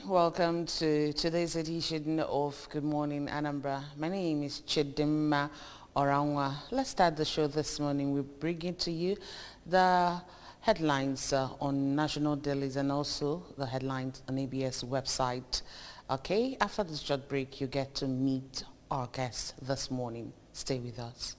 everyone. Welcome to today's edition of Good Morning Anambra. My name is Chidimma Oranwa. Let's start the show this morning. We bring it to you the headlines on national dailies and also the headlines on ABS website. Okay, after this short break, you get to meet our guest this morning. Stay with us.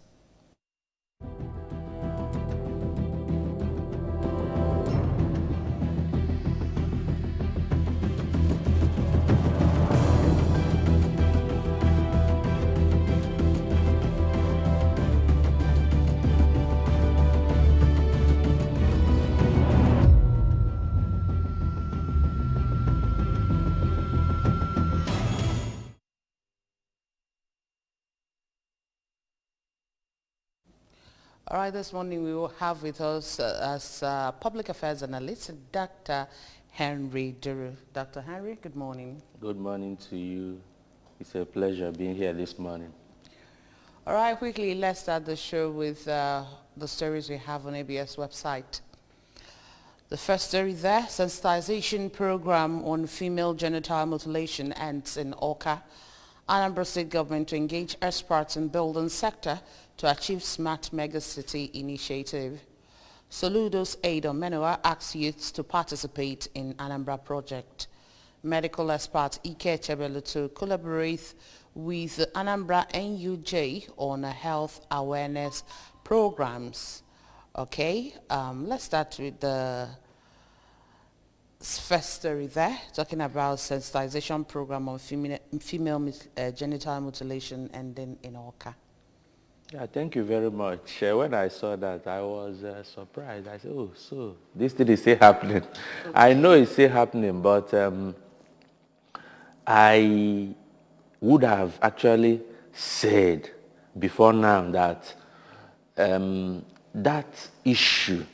All right, this morning we will have with us as Public Affairs Analyst, Dr. Henry Duru. Dr. Henry, good morning. Good morning to you. It's a pleasure being here this morning. All right, quickly, let's start the show with the stories we have on ABS website. The first story there, sensitization program on female genital mutilation ends in Awka. Anambra State government to engage experts in building sector to achieve smart megacity initiative. Soludo's aid on Menua asks youths to participate in Anambra project. Medical expert Ike Chebelu to collaborate with Anambra NUJ on health awareness programs. Okay, let's start with the first story there, talking about sensitization program on female genital mutilation ending in Awka. Yeah, thank you very much. When I saw that, I was surprised. I said, oh, so this thing is still happening. Okay. I know it's still happening, but I would have actually said before now that that issue,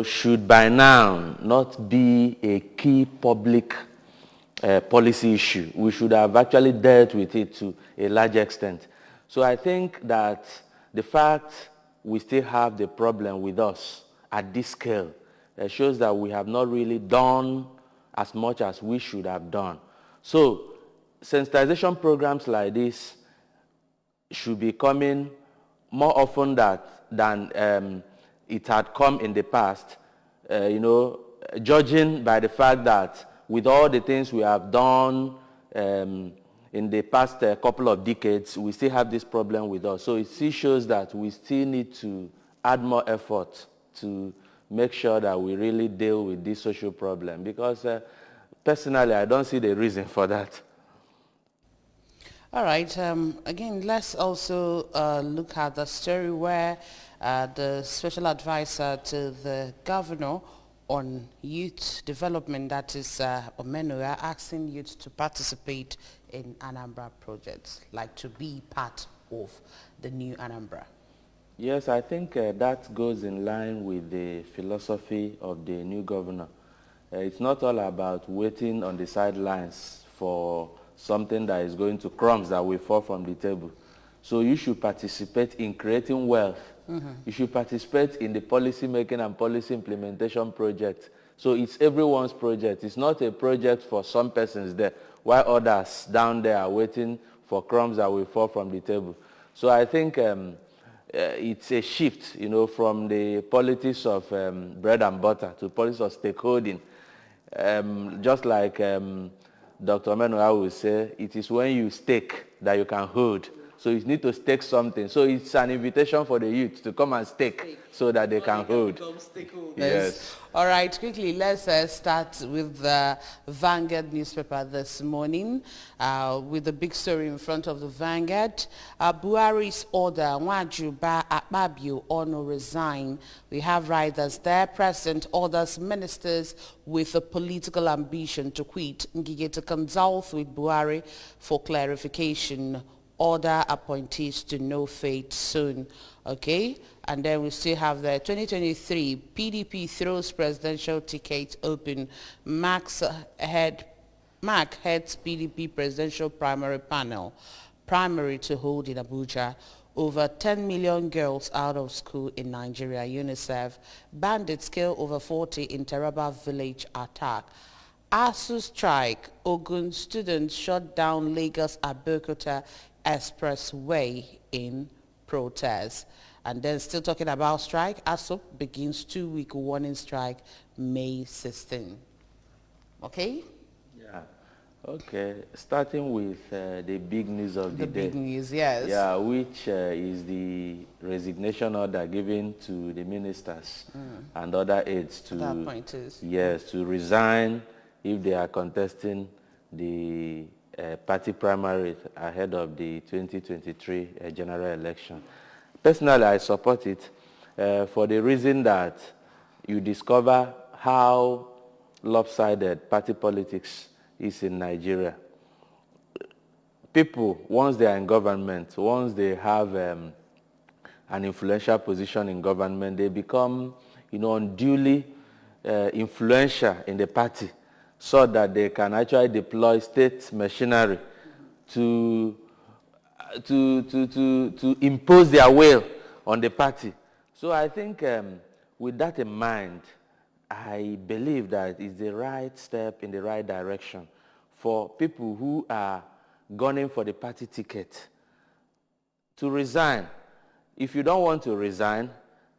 should by now not be a key public policy issue. We should have actually dealt with it to a large extent. So I think that the fact we still have the problem with us at this scale shows that we have not really done as much as we should have done. So sensitization programs like this should be coming more often than it had come in the past, judging by the fact that with all the things we have done in the past couple of decades, we still have this problem with us. So it still shows that we still need to add more effort to make sure that we really deal with this social problem, because personally, I don't see the reason for that. All right. Again, let's also look at the story where the special advisor to the governor on youth development, that is Omenua, asking youth to participate in Anambra projects, like to be part of the new Anambra. Yes, I think that goes in line with the philosophy of the new governor. It's not all about waiting on the sidelines for something that is going to crumbs that will fall from the table. So you should participate in creating wealth. Mm-hmm. You should participate in the policy making and policy implementation project. So it's everyone's project. It's not a project for some persons there, while others down there are waiting for crumbs that will fall from the table. So I think it's a shift, from the politics of bread and butter to politics of stakeholding. Just like Dr. Menua will say, it is when you stake that you can hold. So you need to stake something. So it's an invitation for the youth to come and stake so that they can hold. Yes. All right, quickly, let's start with the Vanguard newspaper this morning with the big story in front of the Vanguard. Buhari's order, Wajuba Akpabio Ono resign. We have riders there. President orders ministers with a political ambition to quit. Ngige to consult with Buhari for clarification. Order appointees to know fate soon. Okay, and then we still have the 2023 PDP throws presidential ticket open. Mark heads PDP presidential primary panel. Primary to hold in Abuja. Over 10 million girls out of school in Nigeria. UNICEF. Bandits kill over 40 in Taraba village attack. ASU strike. Ogun students shut down Lagos Abeokuta Expressway in protest. And then still talking about strike, ASU begins 2-week warning strike May 16. Okay? Yeah. Okay. Starting with the big news of the day. The big news, yes. Yeah, which is the resignation order given to the ministers and other aides to, yes, to resign if they are contesting the party primary ahead of the 2023 general election. Personally, I support it for the reason that you discover how lopsided party politics is in Nigeria. People, once they are in government, once they have an influential position in government, they become, unduly influential in the party, so that they can actually deploy state machinery to impose their will on the party. So I think with that in mind, I believe that it's the right step in the right direction for people who are gunning for the party ticket to resign. If you don't want to resign,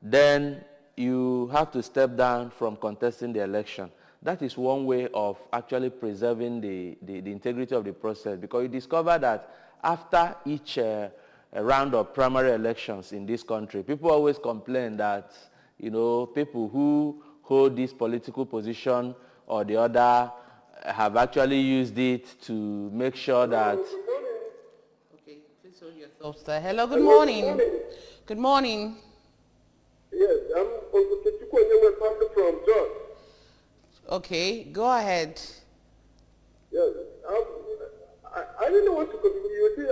then you have to step down from contesting the election. That is one way of actually preserving the integrity of the process, because you discover that after each round of primary elections in this country, people always complain that, people who hold this political position or the other have actually used it to make sure that... Okay, please hold your thoughts there. Hello, good morning. Good morning. Yes, I'm from George. Okay, go ahead. Yes, I really want to contribute. You see,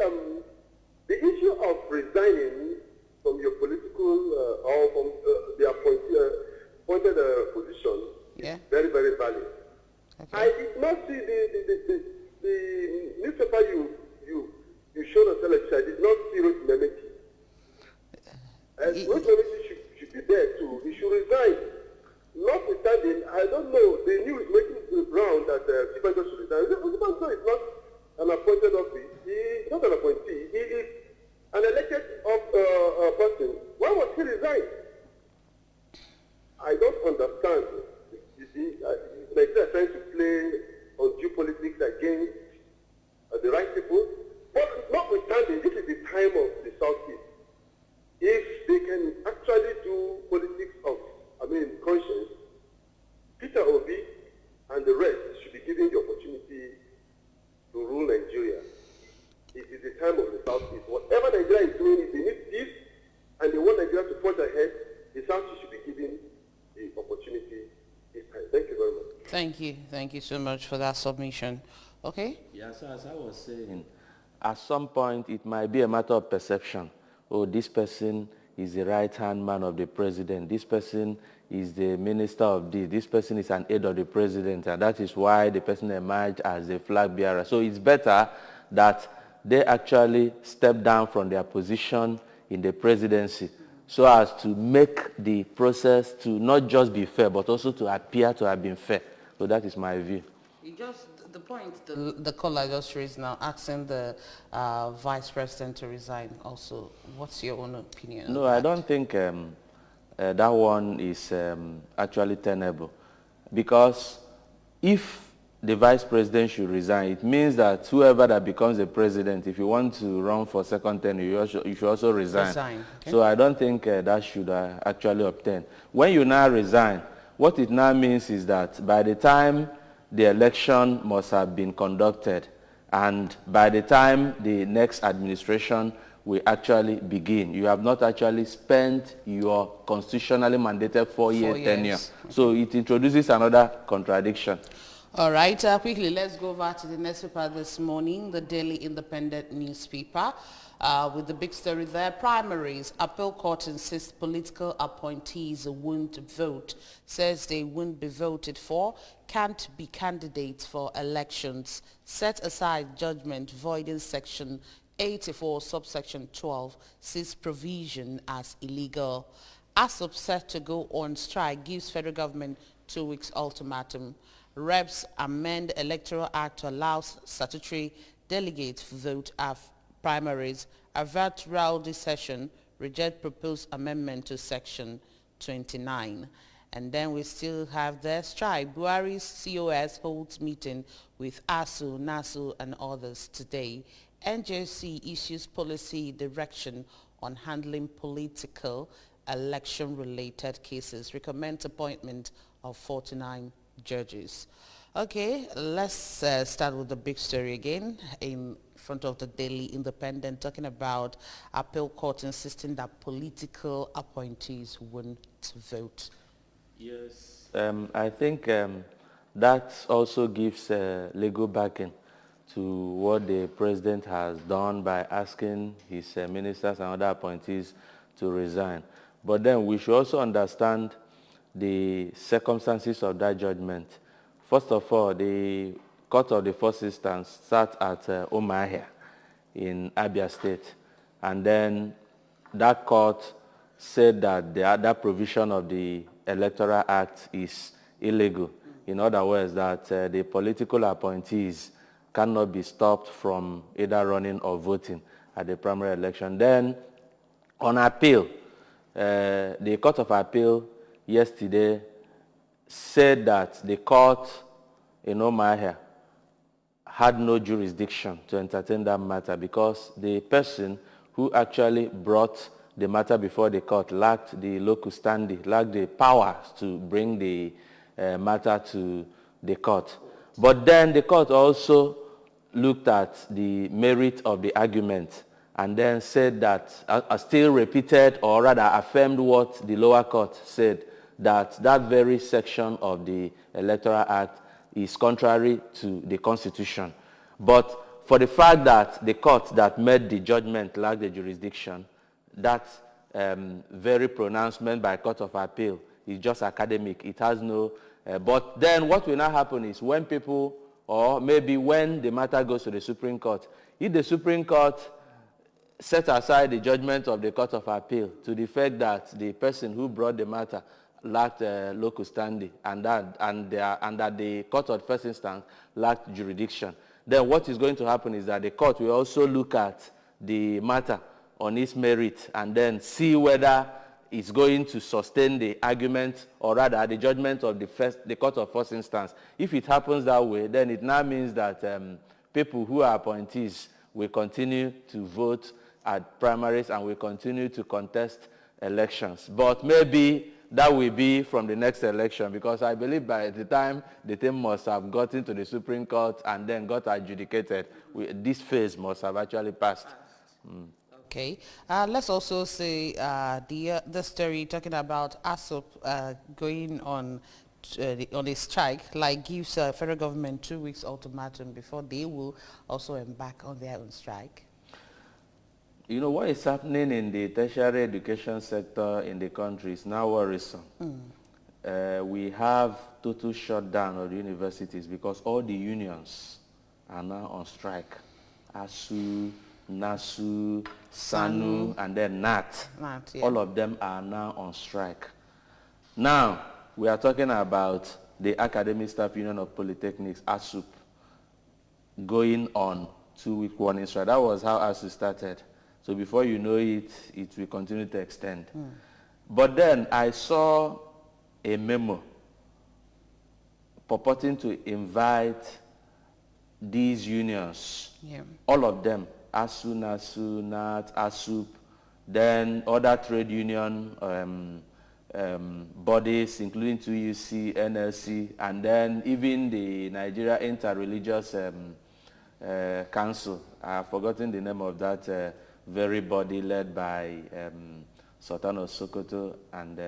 the issue of resigning from your political or from the appointed position is very, very valid. Okay. I did not see the newspaper you showed us election. I did not see Ruth Memeti. Ruth Memeti should be there too. He should resign. Notwithstanding, I don't know, the news making the round that Sibanjo should resign. Sibanjo is not an appointed office. He is not an appointee. He is an elected person. Why was he resign? I don't understand. You see, Nigeria is trying to play undue politics against the right people. But notwithstanding, this is the time of the Southeast. If they can actually do politics of, conscience, Peter Obi and the rest should be given the opportunity to rule Nigeria. It is the time of the Southeast. Whatever Nigeria is doing, if they need peace and they want Nigeria to forge ahead, the Southeast should be given the opportunity this time. Thank you very much. Thank you. Thank you so much for that submission. Okay? Yeah, so as I was saying, at some point it might be a matter of perception. Oh, this person is the right-hand man of the president. This person is the minister of this person is an aide of the president, and that is why the person emerged as a flag bearer. So it's better that they actually step down from their position in the presidency so as to make the process to not just be fair, but also to appear to have been fair. So that is my view. The point the caller just raised now, asking the vice president to resign also. What's your own opinion? No, I don't think that one is actually tenable, because if the vice president should resign, it means that whoever that becomes the president, if you want to run for second term, you should also resign. Okay. So I don't think that should actually obtain. When you now resign, what it now means is that by the time the election must have been conducted, and by the time the next administration will actually begin, you have not actually spent your constitutionally mandated four-year tenure. Okay. So it introduces another contradiction. All right, quickly, let's go over to the next paper this morning, the Daily Independent newspaper, with the big story there. Primaries, appeal court insists political appointees won't vote, says they won't be voted for, can't be candidates for elections, set aside judgment voiding section 84 subsection 12 sees provision as illegal. ASUP set to go on strike gives federal government 2 weeks ultimatum. Reps amend Electoral Act to allow statutory delegates vote at primaries. Avert rowdy session. Reject proposed amendment to Section 29. And then we still have the strike. Buhari's COS holds meeting with ASU, NASU and others today. NJC issues policy direction on handling political election-related cases. Recommends appointment of 49 judges. Okay, let's start with the big story again in front of the Daily Independent, talking about appeal court insisting that political appointees won't vote. Yes, I think that also gives legal backing to what the president has done by asking his ministers and other appointees to resign. But then we should also understand the circumstances of that judgment. First of all, the court of the first instance sat at Umuahia in Abia State. And then that court said that the other provision of the Electoral Act is illegal. In other words, that the political appointees cannot be stopped from either running or voting at the primary election. Then, on appeal, the Court of Appeal yesterday said that the court in Umuahia had no jurisdiction to entertain that matter because the person who actually brought the matter before the court lacked the locus standi, lacked the power to bring the matter to the court. But then the court also looked at the merit of the argument and then said that, still repeated or rather affirmed what the lower court said, that that very section of the Electoral Act is contrary to the Constitution. But for the fact that the court that made the judgment lacked the jurisdiction, that very pronouncement by Court of Appeal is just academic. It has no... but then what will now happen is when people, or maybe when the matter goes to the Supreme Court, if the Supreme Court set aside the judgment of the Court of Appeal to the fact that the person who brought the matter lacked locus standi and that the court of first instance lacked jurisdiction, then what is going to happen is that the court will also look at the matter on its merit and then see whether it's going to sustain the argument or rather the judgment of the court of first instance. If it happens that way, then it now means that people who are appointees will continue to vote at primaries and will continue to contest elections. But maybe that will be from the next election because I believe by the time the thing must have gotten to the Supreme Court and then got adjudicated, this phase must have actually passed. Okay. Let's also say the story talking about ASOP going on a strike, like gives federal government 2 weeks ultimatum before they will also embark on their own strike. You know, what is happening in the tertiary education sector in the country is now worrisome. We have total shutdown of the universities because all the unions are now on strike. ASU, NASU, SANU, and then NAT. Yeah. All of them are now on strike. Now, we are talking about the Academic Staff Union of Polytechnics, ASUP, going on 2-week warning strike. That was how ASU started. So before you know it, it will continue to extend. But then I saw a memo purporting to invite these unions, all of them, ASU, NASU, NAT, ASUP, then other trade union bodies, including 2UC, NLC, and then even the Nigeria Interreligious Council. I've forgotten the name of that very body led by Sultan of Sokoto and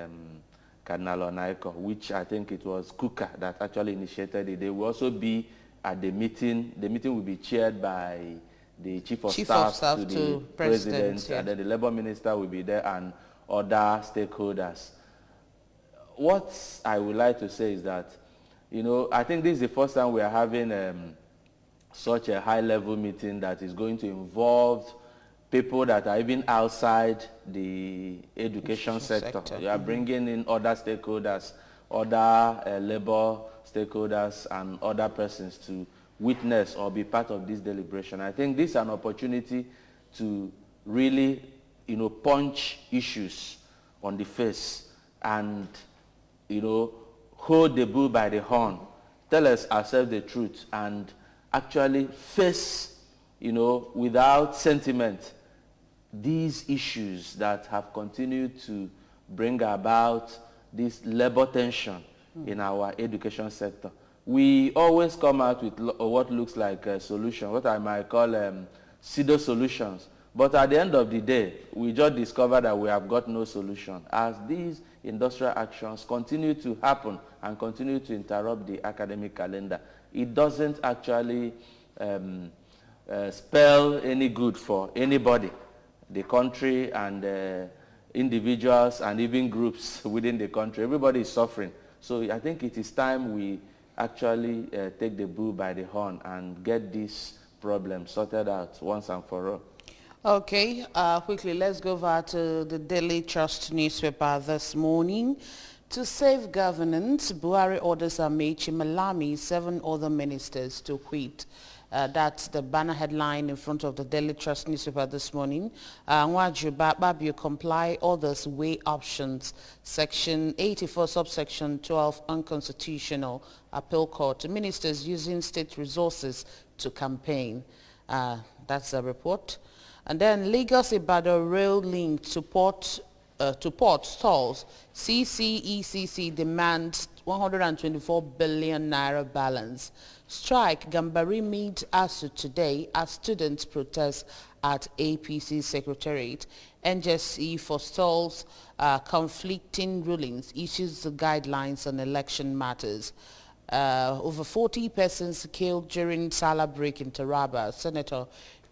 Cardinal Onaiko, which I think it was Kuka that actually initiated it. They will also be at the meeting. The meeting will be chaired by the Chief of Staff to the President, and then the Labour Minister will be there and other stakeholders. What I would like to say is that, you know, I think this is the first time we are having such a high-level meeting that is going to involve people that are even outside the education sector. You are bringing in other stakeholders, other labor stakeholders and other persons to witness or be part of this deliberation. I think this is an opportunity to really, punch issues on the face and, hold the bull by the horn, tell us ourselves the truth, and actually face, without sentiment, these issues that have continued to bring about this labor tension in our education sector. We always come out with what looks like a solution, what I might call pseudo solutions. But at the end of the day, we just discover that we have got no solution. As these industrial actions continue to happen and continue to interrupt the academic calendar, it doesn't actually spell any good for anybody, the country and individuals and even groups within the country. Everybody is suffering. So I think it is time we actually take the bull by the horn and get this problem sorted out once and for all. Okay, quickly, let's go over to the Daily Trust newspaper this morning. To save governance, Buhari orders Amechi Malami, 7 other ministers to quit. That's the banner headline in front of the Daily Trust newspaper this morning. Nwajuba Babio comply, others weigh options. Section 84, subsection 12, unconstitutional. Appeal court. Ministers using state resources to campaign. That's a report. And then Lagos-Ibadan rail link to port stalls. CCECC demands 124 billion naira balance. Strike. Gambari meet ASU today as students protest at APC Secretariat. NJC forestalls conflicting rulings, issues the guidelines on election matters. Over 40 persons killed during Salah break in Taraba. Senator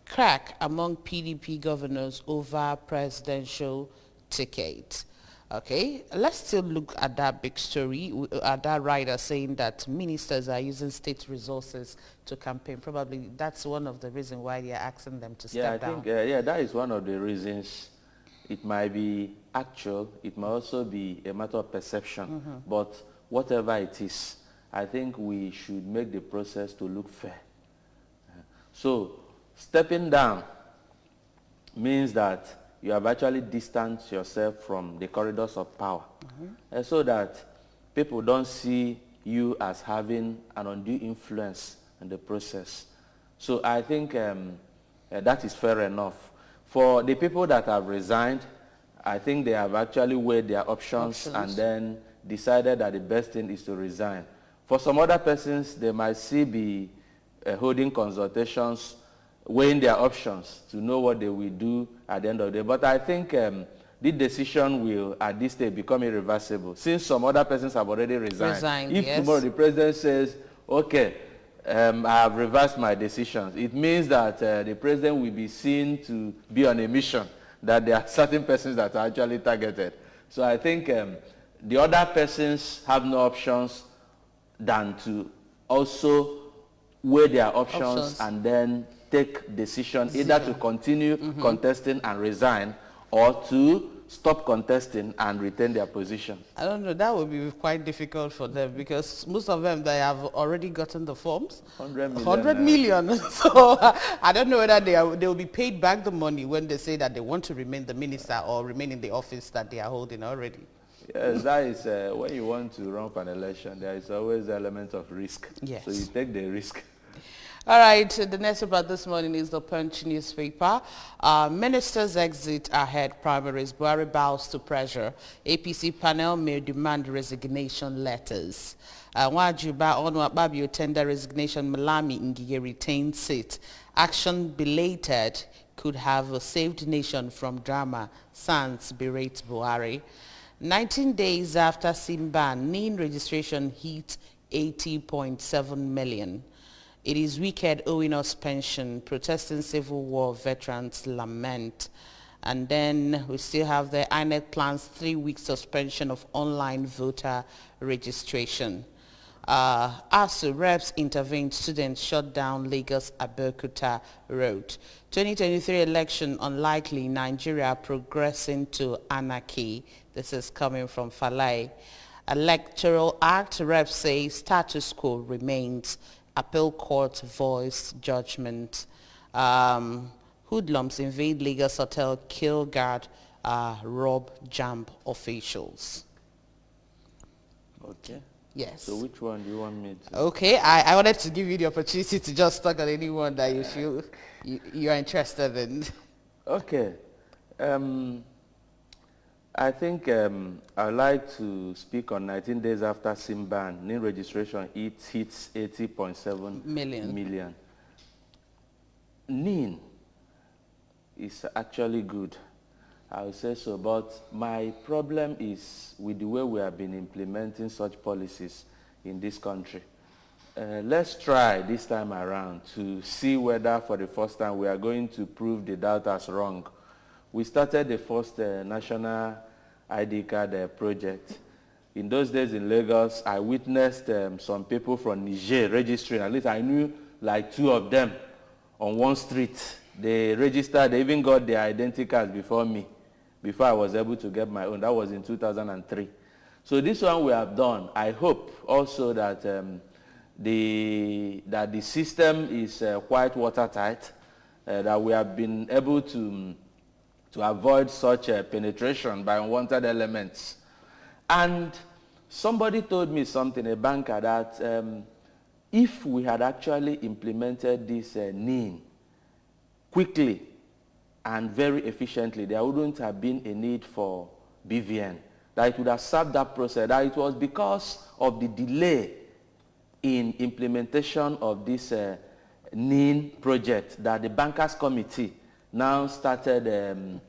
crack among PDP governors over presidential ticket. Okay, let's still look at that big story, at that writer saying that ministers are using state resources to campaign. Probably that's one of the reasons why they are asking them to step down. Yeah, that is one of the reasons. It might be actual, it might also be a matter of perception, but whatever it is, I think we should make the process to look fair. So, stepping down means that you have actually distanced yourself from the corridors of power, so that people don't see you as having an undue influence in the process. So I think that is fair enough. For the people that have resigned, I think they have actually weighed their options and then decided that the best thing is to resign. For some other persons, they might still be holding consultations, weighing their options to know what they will do at the end of the day. But I think the decision will, at this stage, become irreversible. Since some other persons have already resigned. If tomorrow the president says, okay, I have reversed my decisions, it means that the president will be seen to be on a mission, that there are certain persons that are actually targeted. So I think the other persons have no options than to also weigh their options and then take decision either to continue contesting and resign or to stop contesting and retain their position. I don't know, that would be quite difficult for them because most of them, they have already gotten the forms. 100 million. So I don't know whether they will be paid back the money when they say that they want to remain the minister or remain in the office that they are holding already. Yes, that is when you want to run for an election, there is always an element of risk. Yes. So you take the risk. All right, the next paper this morning is the Punch newspaper. Ministers exit ahead primaries. Buhari bows to pressure. APC panel may demand resignation letters. Nwajuba Onwababio tender resignation. Malami Ngige retained seat. Action belated could have saved nation from drama. Sans berates Buhari. 19 days after SIM ban, NIN registration hit 80.7 million. It is wicked owing us pension, protesting Civil War veterans lament. And then we still have the INEC plans 3-week suspension of online voter registration. ASU reps intervened, students shut down Lagos Abeokuta road. 2023 election unlikely, Nigeria progressing to anarchy. This is coming from Falai. Electoral Act, reps say status quo remains. Appeal court voice judgment. Hoodlums invade Lagos hotel, kill guard, rob JAMB officials. Okay. Yes. So which one do you want me to? Okay, I wanted to give you the opportunity to just talk on anyone that you feel you are interested in. Okay. I think I'd like to speak on 19 days after SIM ban. NIN registration hits 80.7 million. NIN is actually good, I would say so, but my problem is with the way we have been implementing such policies in this country. Let's try this time around to see whether for the first time we are going to prove the doubters wrong. We started the first national ID card project. In those days in Lagos, I witnessed some people from Niger registering. At least I knew like 2 of them on one street. They registered, they even got their identity cards before me, before I was able to get my own. That was in 2003. So this one we have done. I hope also that the system is quite watertight, that we have been able to avoid such penetration by unwanted elements. And somebody told me something, a banker, that if we had actually implemented this NIN quickly and very efficiently, there wouldn't have been a need for BVN. That it would have served that process. That it was because of the delay in implementation of this NIN project that the Bankers Committee now started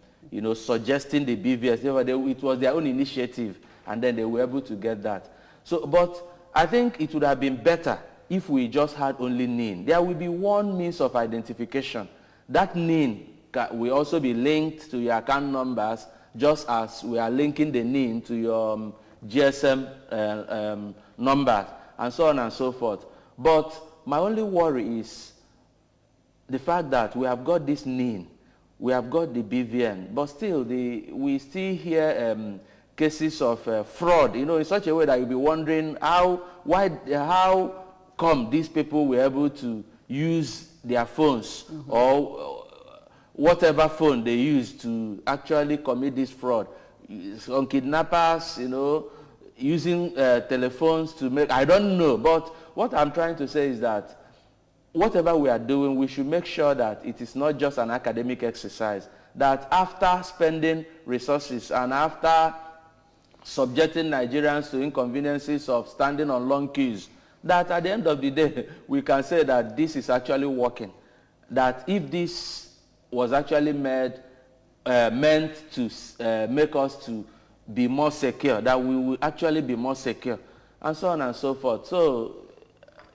suggesting the BVS. It was their own initiative, and then they were able to get that. So, but I think it would have been better if we just had only NIN. There will be one means of identification. That NIN will also be linked to your account numbers, just as we are linking the NIN to your GSM numbers, and so on and so forth. But my only worry is the fact that we have got this NIN, we have got the BVN, but still we still hear cases of fraud, in such a way that you'll be wondering how come these people were able to use their phones or whatever phone they use to actually commit this fraud. Some kidnappers, using telephones to make, I don't know, but what I'm trying to say is that whatever we are doing, we should make sure that it is not just an academic exercise, that after spending resources and after subjecting Nigerians to inconveniences of standing on long queues, that at the end of the day, we can say that this is actually working. That if this was actually meant to make us to be more secure, that we will actually be more secure, and so on and so forth. So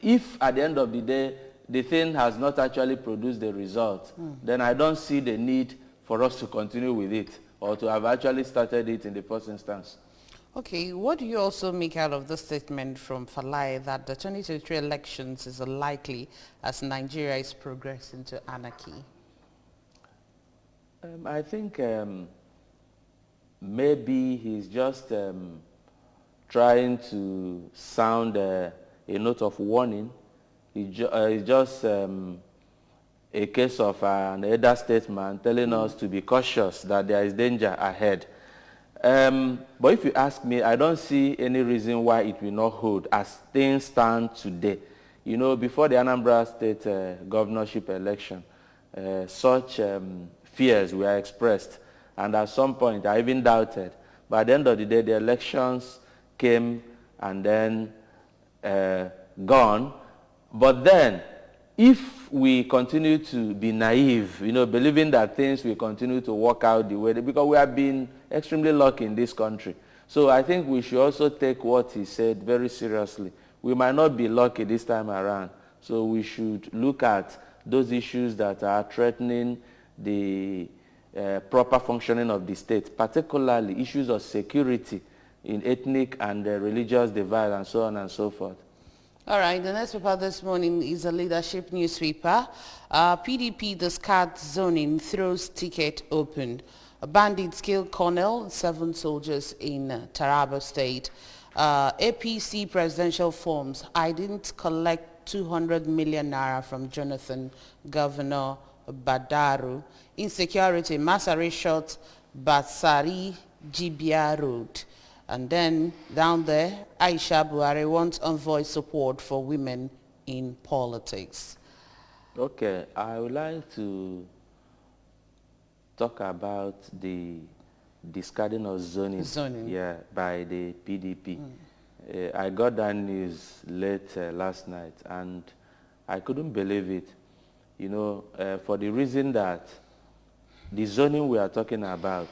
if at the end of the day, the thing has not actually produced the result, then I don't see the need for us to continue with it or to have actually started it in the first instance. Okay, what do you also make out of the statement from Falai that the 2023 elections is unlikely as Nigeria is progressing to anarchy? I think maybe he's just trying to sound a note of warning. It's just a case of an elder statesman telling us to be cautious, that there is danger ahead. But if you ask me, I don't see any reason why it will not hold as things stand today. Before the Anambra State governorship election, such fears were expressed. And at some point, I even doubted. But at the end of the day, the elections came and then gone. But then, if we continue to be naive, believing that things will continue to work out the way, because we have been extremely lucky in this country. So I think we should also take what he said very seriously. We might not be lucky this time around. So we should look at those issues that are threatening the proper functioning of the state, particularly issues of security in ethnic and religious divide and so on and so forth. All right, the next paper this morning is a leadership newspaper. PDP discards zoning, throws ticket open. Bandits kill colonel, 7 soldiers in Taraba State. APC presidential forms. I didn't collect 200 million naira from Jonathan, Governor Badaru. Insecurity, Masari shot Batsari Jibia Road. And then down there, Aisha Buhari wants envoy support for women in politics. Okay, I would like to talk about the discarding of zoning. Yeah, by the PDP. I got that news late last night, and I couldn't believe it. You know, for the reason that the zoning we are talking about,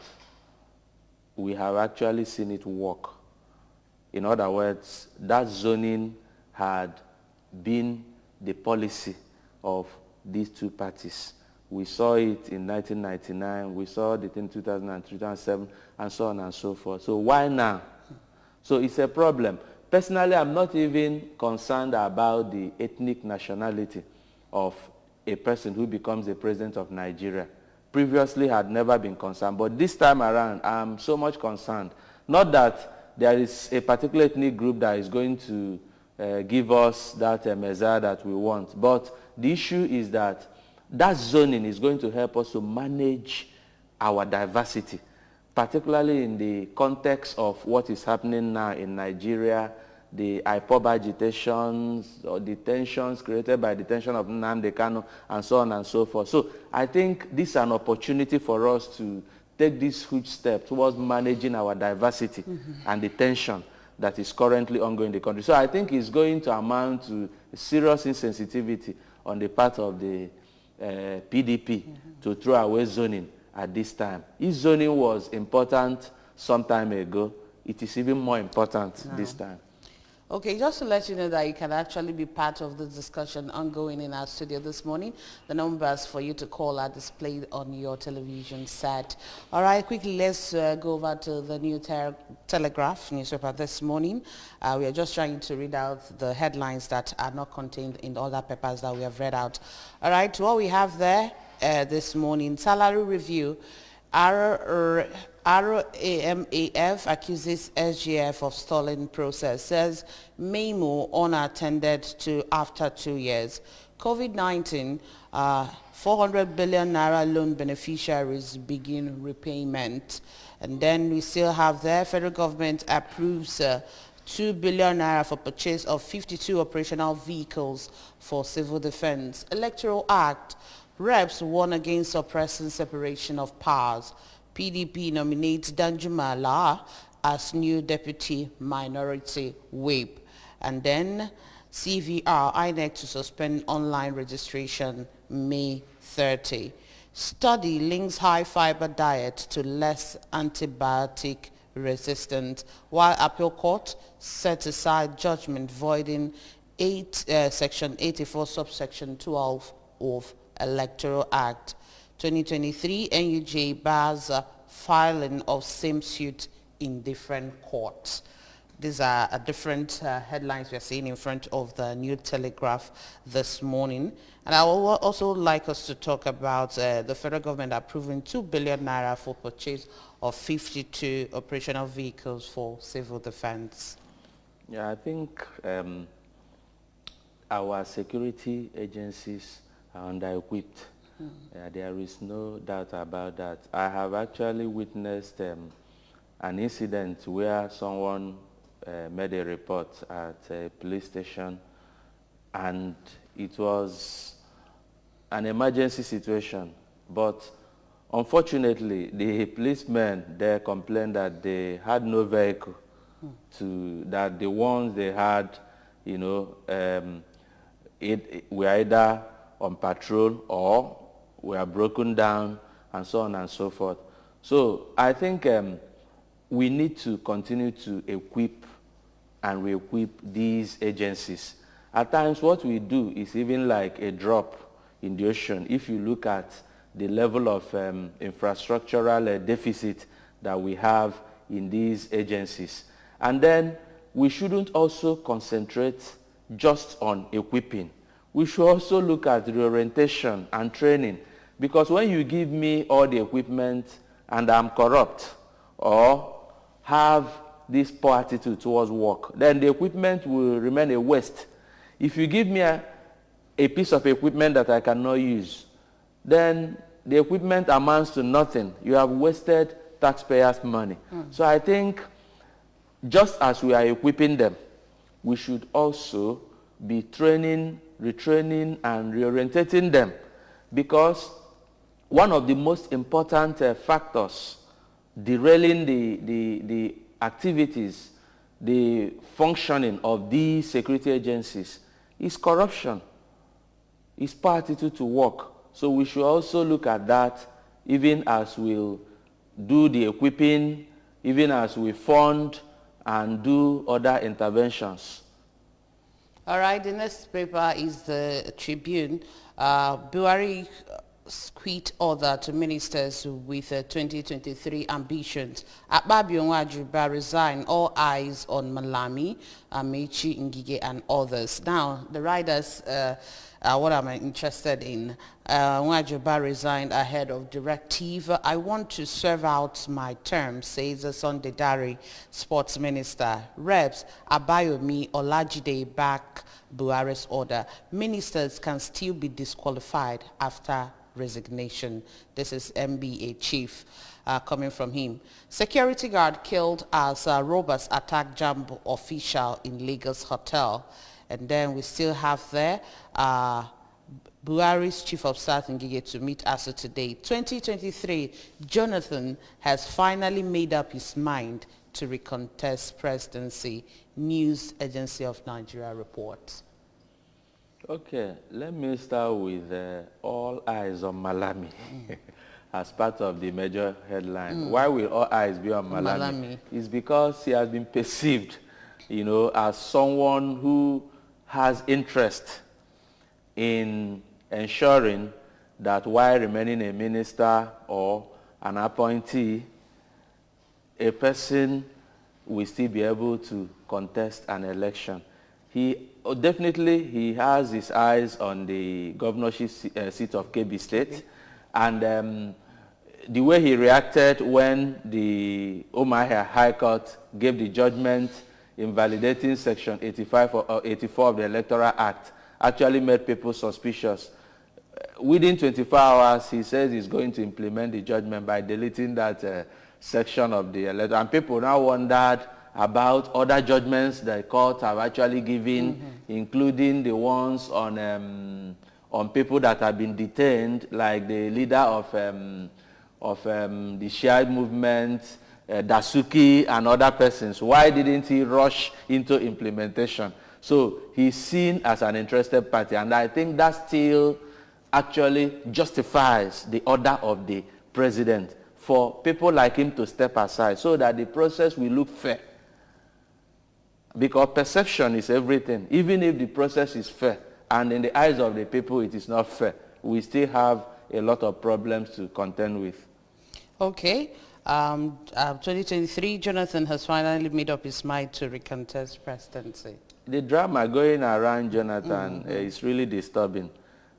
we have actually seen it work. In other words, that zoning had been the policy of these two parties. We saw it in 1999, we saw it in 2003, 2007, and so on and so forth. So why now? So it's a problem. Personally, I'm not even concerned about the ethnic nationality of a person who becomes the president of Nigeria. Previously, had never been concerned, but this time around, I'm so much concerned. Not that there is a particular ethnic group that is going to give us that messiah that we want, but the issue is that that zoning is going to help us to manage our diversity, particularly in the context of what is happening now in Nigeria, the IPOB agitations or the tensions created by the detention of Nnamdi Kanu and so on and so forth. So I think this is an opportunity for us to take this huge step towards managing our diversity and the tension that is currently ongoing in the country. So I think it's going to amount to serious insensitivity on the part of the PDP to throw away zoning at this time. If zoning was important some time ago, it is even more important this time. Okay, just to let you know that you can actually be part of the discussion ongoing in our studio this morning. The numbers for you to call are displayed on your television set. All right, quickly, let's go over to the New Telegraph newspaper this morning. We are just trying to read out the headlines that are not contained in the other papers that we have read out. All right, what we have there this morning, salary review. RAMAF accuses SGF of stalling process, says memo unattended to after 2 years. COVID-19, 400 billion naira loan beneficiaries begin repayment. And then we still have there, federal government approves 2 billion naira for purchase of 52 operational vehicles for civil defense. Electoral Act, reps warn against suppressing separation of powers. PDP nominates Danjuma Allah as new deputy minority whip. And then CVR, INEC to suspend online registration May 30. Study links high fiber diet to less antibiotic resistance, while appeal court set aside judgment voiding section 84 subsection 12 of Electoral Act. 2023 NUJ bars filing of same suit in different courts. These are different headlines we are seeing in front of the New Telegraph this morning. And I would also like us to talk about the federal government approving 2 billion naira for purchase of 52 operational vehicles for civil defense. Yeah, I think our security agencies are under-equipped. There is no doubt about that. I have actually witnessed an incident where someone made a report at a police station, and it was an emergency situation. But unfortunately, the policemen there complained that they had no vehicle, that the ones they had, you know, were either on patrol or were broken down and so on and so forth. So I think we need to continue to equip and re-equip these agencies. At times what we do is even like a drop in the ocean if you look at the level of infrastructural deficit that we have in these agencies. And then we shouldn't also concentrate just on equipping. We should also look at reorientation and training, because when you give me all the equipment and I'm corrupt or have this poor attitude towards work, then the equipment will remain a waste. If you give me a piece of equipment that I cannot use, then the equipment amounts to nothing. You have wasted taxpayers' money. So I think just as we are equipping them, we should also be training, retraining, and reorientating them, because one of the most important factors derailing the activities, the functioning of these security agencies is corruption, is poor attitude to work. So we should also look at that, even as we'll do the equipping, even as we fund and do other interventions. All right, the next paper is the Tribune. Buhari quit order to ministers with 2023 ambitions. Akpabio Nwajuba resign, all eyes on Malami, Amechi Ngige, and others. Now, the writers, what am I interested in? Nwajuba resigned ahead of directive. I want to serve out my term, says Sunday Dari, sports minister. Reps Abayomi Olajide back Buhari's order. Ministers can still be disqualified after resignation. This is MBA chief coming from him. Security guard killed as robbers attack Jambo official in Lagos hotel. And then we still have there Buhari's chief of staff Ngige to meet us today. 2023, Jonathan has finally made up his mind to recontest presidency. News Agency of Nigeria reports. Okay, let me start with all eyes on Malami as part of the major headline. Why will all eyes be on Malami? It's because he has been perceived, as someone who has interest in ensuring that while remaining a minister or an appointee, a person will still be able to contest an election. He has his eyes on the governorship seat of Kebbi State, and the way he reacted when the Umuahia High Court gave the judgment invalidating Section 85 or 84 of the Electoral Act actually made people suspicious. Within 24 hours, he says he's going to implement the judgment by deleting that section of the electoral. And people now wondered about other judgments the court have actually given, including the ones on people that have been detained, like the leader of the Shia movement, Dasuki, and other persons. Why didn't he rush into implementation? So he's seen as an interested party, and I think that still actually justifies the order of the president for people like him to step aside so that the process will look fair. Because perception is everything. Even if the process is fair, and in the eyes of the people it is not fair, we still have a lot of problems to contend with. Okay. 2023, Jonathan has finally made up his mind to recontest presidency. The drama going around Jonathan is really disturbing.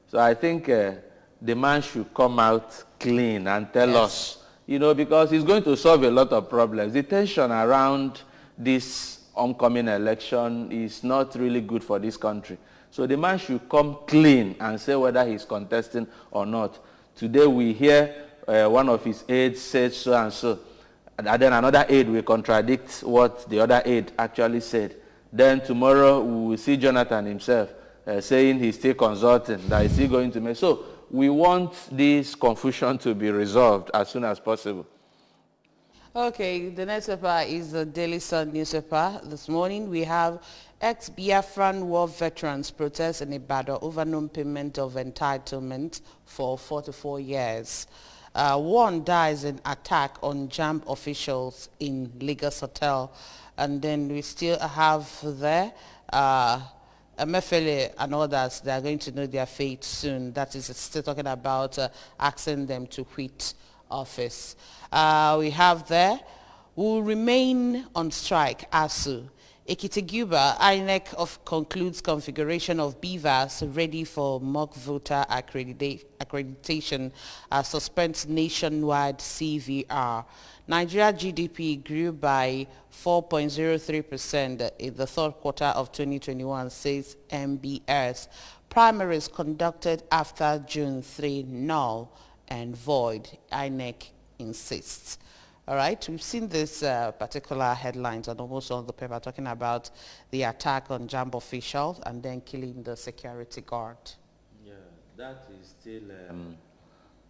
So I think the man should come out clean and tell us, because he's going to solve a lot of problems. The tension around this oncoming election is not really good for this country. So the man should come clean and say whether he's contesting or not. Today we hear one of his aides said so and so, and then another aide will contradict what the other aide actually said. Then tomorrow we will see Jonathan himself saying he's still consulting, that he's still going to make. So we want this confusion to be resolved as soon as possible. Okay, the next paper is the Daily Sun newspaper. This morning we have ex-Biafran war veterans protest in Ibadan over non-payment of entitlement for 44 years. One dies in attack on JAMB officials in Lagos hotel. And then we still have there Mefele and others. They are going to know their fate soon. That is still talking about asking them to quit office. We have there, will remain on strike, ASU. Ekiti-Guba, INEC concludes configuration of BVAS ready for mock voter accreditation, suspends nationwide CVR. Nigeria GDP grew by 4.03% in the third quarter of 2021, says MBS. Primaries conducted after June 3 null and void, INEC insists. All right, we've seen this particular headlines on almost all the paper talking about the attack on JAMB officials and then killing the security guard. Yeah, that is still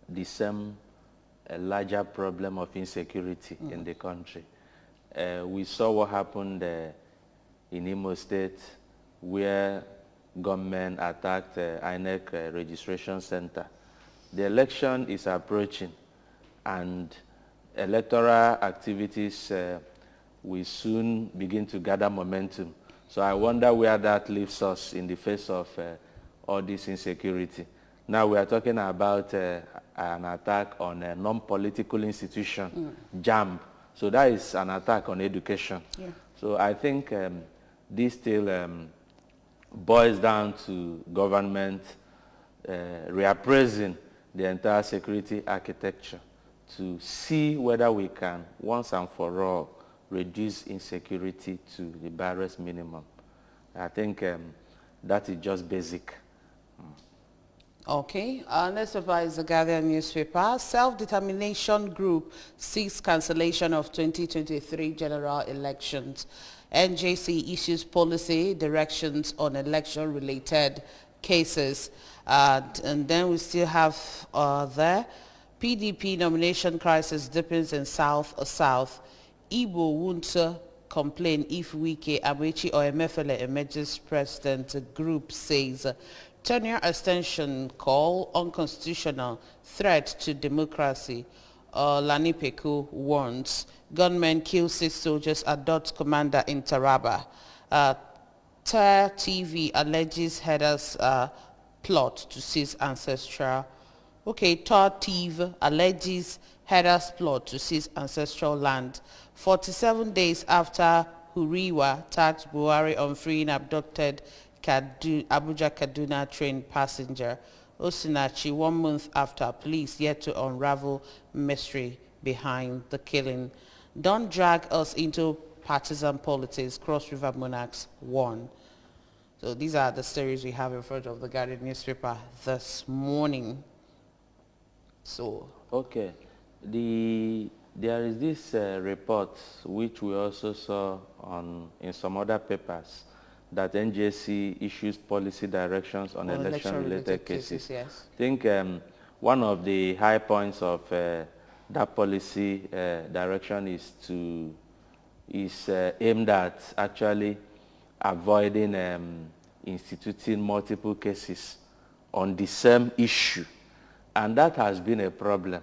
the same larger problem of insecurity in the country. We saw what happened in Imo State, where gunmen attacked INEC registration center. The election is approaching, and electoral activities will soon begin to gather momentum. So I wonder where that leaves us in the face of all this insecurity. Now we are talking about an attack on a non-political institution, JAMB. So that is an attack on education. Yeah. So I think this still boils down to government reappraising the entire security architecture to see whether we can, once and for all, reduce insecurity to the barest minimum. I think that is just basic. Okay, next paper is the Guardian newspaper. Self-Determination Group seeks cancellation of 2023 general elections. NJC issues policy directions on election-related cases. And then we still have there, PDP nomination crisis deepens in South. Igbo won't complain if Wike, Amechi or Emefele emerges president, group says. Tenure extension call unconstitutional, threat to democracy. Lanipeku warns. Gunmen kill 6 soldiers, adopt commander in Taraba. Ter TV alleges headers plot to seize ancestral. Okay, Ter TV alleges headers plot to seize ancestral land. 47 days after Huriwa tagged Buhari on freeing abducted Abuja-Kaduna train passenger. Osinachi, 1 month after, police yet to unravel mystery behind the killing. Don't drag us into partisan politics, Cross River Monarchs warn. So these are the stories we have in front of the Guardian newspaper this morning. So okay, there is this report which we also saw in some other papers, that NJC issues policy directions on election-related cases. Yes. I think one of the high points of that policy direction is aimed at actually avoiding instituting multiple cases on the same issue. And that has been a problem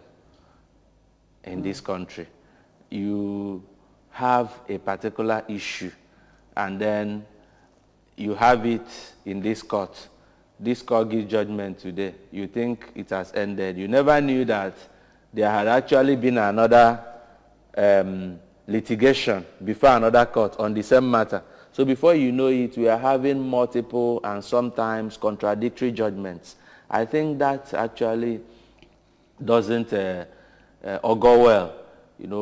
in this country. You have a particular issue, and then you have it in this court. This court gives judgment today. You think it has ended. You never knew that there had actually been another litigation before another court on the same matter. So before you know it, we are having multiple and sometimes contradictory judgments. I think that actually doesn't augur well,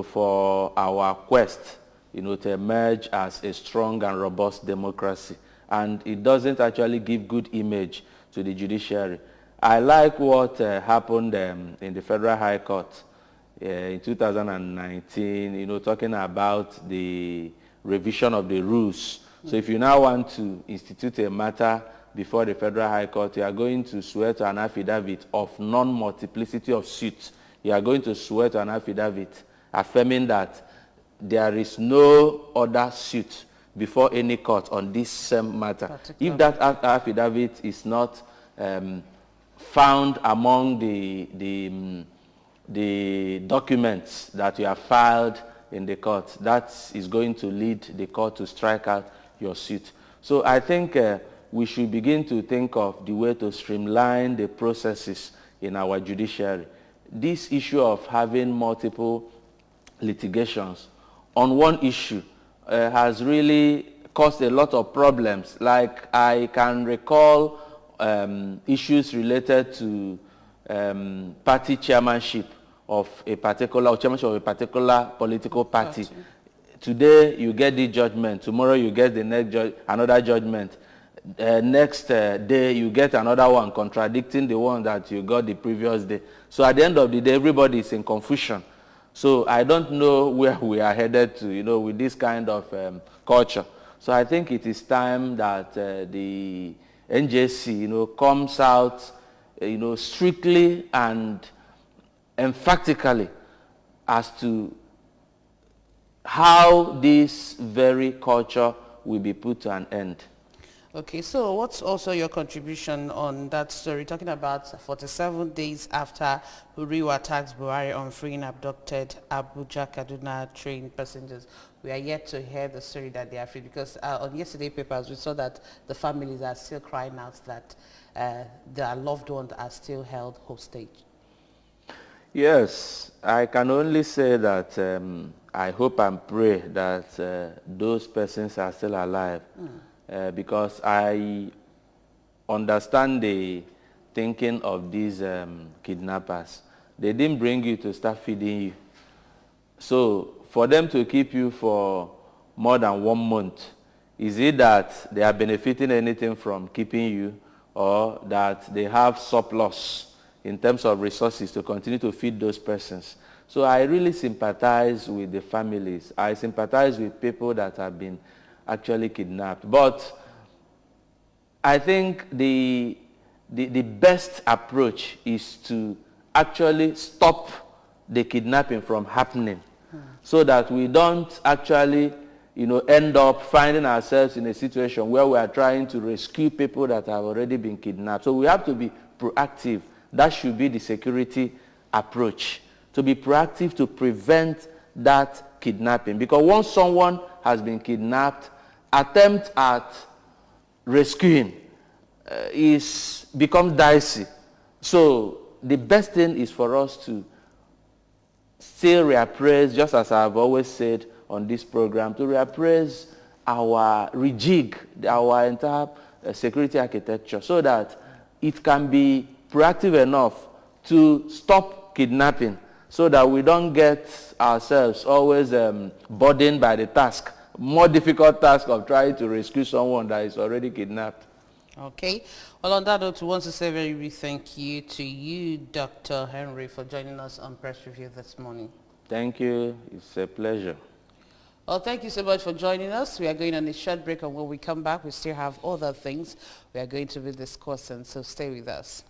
for our quest, to emerge as a strong and robust democracy. And it doesn't actually give good image to the judiciary. I like what happened in the Federal High Court in 2019, talking about the revision of the rules. So if you now want to institute a matter before the Federal High Court, you are going to swear to an affidavit of non-multiplicity of suits. You are going to swear to an affidavit affirming that there is no other suit before any court on this same matter. If that affidavit is not found among the documents that you have filed in the court, that is going to lead the court to strike out your suit. So I think we should begin to think of the way to streamline the processes in our judiciary. This issue of having multiple litigations on one issue has really caused a lot of problems. Like I can recall issues related to party chairmanship of a particular, or chairmanship of a particular political party. Today you get the judgment, tomorrow you get the next another judgment. Next day you get another one contradicting the one that you got the previous day. So at the end of the day, everybody is in confusion. So I don't know where we are headed to, with this kind of culture. So I think it is time that the NJC, comes out, strictly and emphatically as to how this very culture will be put to an end. Okay, so what's also your contribution on that story, talking about 47 days after Uriwa attacks Buhari on freeing abducted Abuja-Kaduna train passengers? We are yet to hear the story that they are free, because on yesterday's papers we saw that the families are still crying out that their loved ones are still held hostage. Yes, I can only say that I hope and pray that those persons are still alive. Because I understand the thinking of these kidnappers. They didn't bring you to start feeding you. So for them to keep you for more than 1 month, is it that they are benefiting anything from keeping you, or that they have surplus in terms of resources to continue to feed those persons? So I really sympathize with the families. I sympathize with people that have been actually kidnapped. But I think the best approach is to actually stop the kidnapping from happening, so that we don't actually end up finding ourselves in a situation where we are trying to rescue people that have already been kidnapped. So we have to be proactive. That should be the security approach, to be proactive to prevent that kidnapping. Because once someone has been kidnapped, attempt at rescuing becomes dicey. So the best thing is for us to still reappraise, just as I've always said on this program, to reappraise our rejig, our entire security architecture, so that it can be proactive enough to stop kidnapping, so that we don't get ourselves always burdened by the task, more difficult task of trying to rescue someone that is already kidnapped. Okay. Well, on that note, we want to say a very big thank you to you, Dr. Henry, for joining us on Press Review this morning. Thank you. It's a pleasure. Well, thank you so much for joining us. We are going on a short break, and when we come back, we still have other things we are going to be discussing, so stay with us.